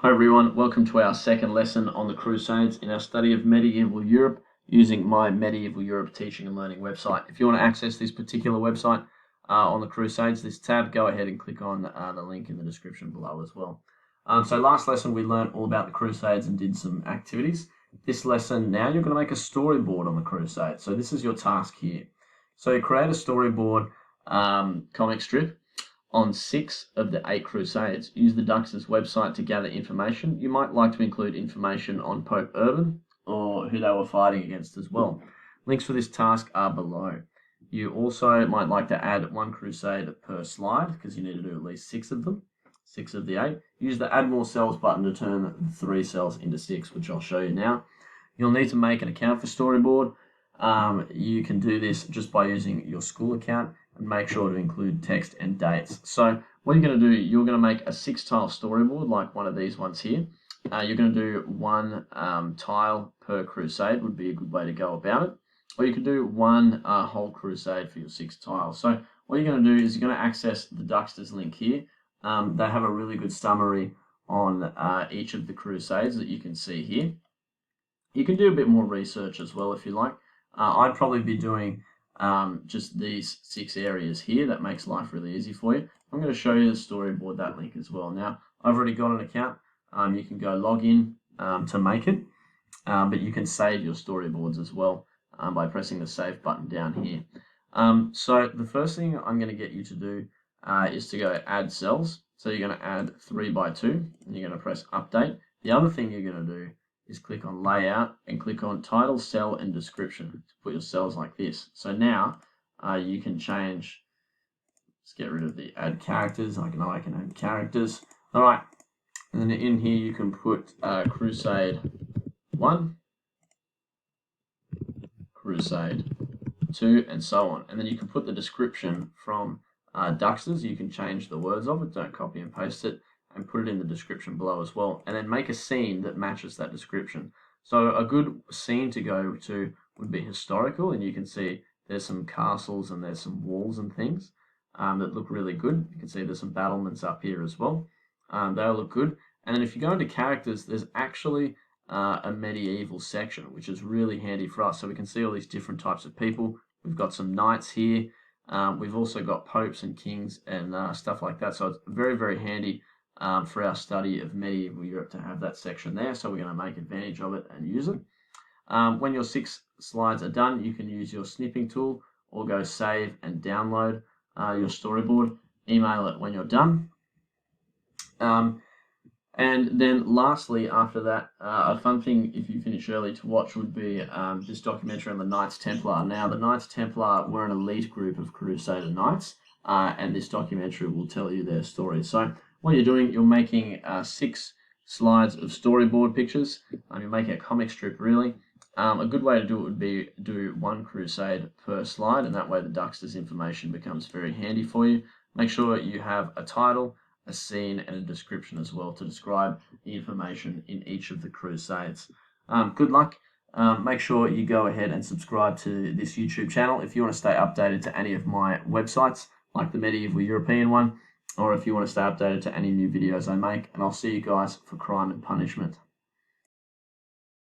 Hi everyone, welcome to our second lesson on the Crusades in our study of medieval Europe using my Medieval Europe Teaching and Learning website. If you want to access this particular website on the Crusades, this tab, go ahead and click on the link in the description below as well. So last lesson we learned all about the Crusades and did some activities. This lesson now you're going to make a storyboard on the Crusades. So this is your task here. So create a storyboard comic strip on 6 of the 8 Crusades. Use the Dux's website to gather information. You might like to include information on Pope Urban or who they were fighting against as well. Links for this task are below. You also might like to add 1 crusade per slide because you need to do at least 6 of them, 6 of the 8. Use the add more cells button to turn 3 cells into 6, which I'll show you now. You'll need to make an account for Storyboard. You can do this just by using your school account. And make sure to include text and dates. So what you're going to do, you're going to make a 6-tile storyboard like one of these ones here. You're going to do 1 tile per crusade would be a good way to go about it. Or you could do 1 whole crusade for your 6 tiles. So what you're going to do is you're going to access the Duxters link here. They have a really good summary on each of the crusades that you can see here. You can do a bit more research as well if you like. I'd probably be doing just these 6 areas here. That makes life really easy for you. I'm going to show you the storyboard, that link as well. Now, I've already got an account. You can go log in to make it, but you can save your storyboards as well by pressing the save button down here. So the first thing I'm going to get you to do is to go add cells. So you're going to add 3 by 2, and you're going to press update. The other thing you're going to do is click on layout and click on title, cell and description to put your cells like this. So now you can change, let's get rid of the add characters. I can add characters. All right, and then in here you can put Crusade 1, Crusade 2, and so on. And then you can put the description from Duxters. You can change the words of it, don't copy and paste it, and put it in the description below as well, and then make a scene that matches that description. So a good scene to go to would be historical, and you can see there's some castles and there's some walls and things that look really good. You can see there's some battlements up here as well. They'll look good. And then if you go into characters, there's actually a medieval section, which is really handy for us. So we can see all these different types of people. We've got some knights here. We've also got popes and kings and stuff like that. So it's very, very handy for our study of medieval Europe to have that section there. So we're going to make advantage of it and use it. When your 6 slides are done, you can use your snipping tool or go save and download your storyboard. Email it when you're done. And then lastly, after that, a fun thing if you finish early to watch would be this documentary on the Knights Templar. Now, the Knights Templar were an elite group of Crusader Knights, and this documentary will tell you their story. So what you're doing, you're making 6 slides of storyboard pictures. You're making a comic strip, really. A good way to do it would be do 1 crusade per slide, and that way the Duxters information becomes very handy for you. Make sure you have a title, a scene, and a description as well to describe the information in each of the crusades. Good luck. Make sure you go ahead and subscribe to this YouTube channel if you want to stay updated to any of my websites, like the Medieval European one, or if you want to stay updated to any new videos I make, and I'll see you guys for Crime and Punishment.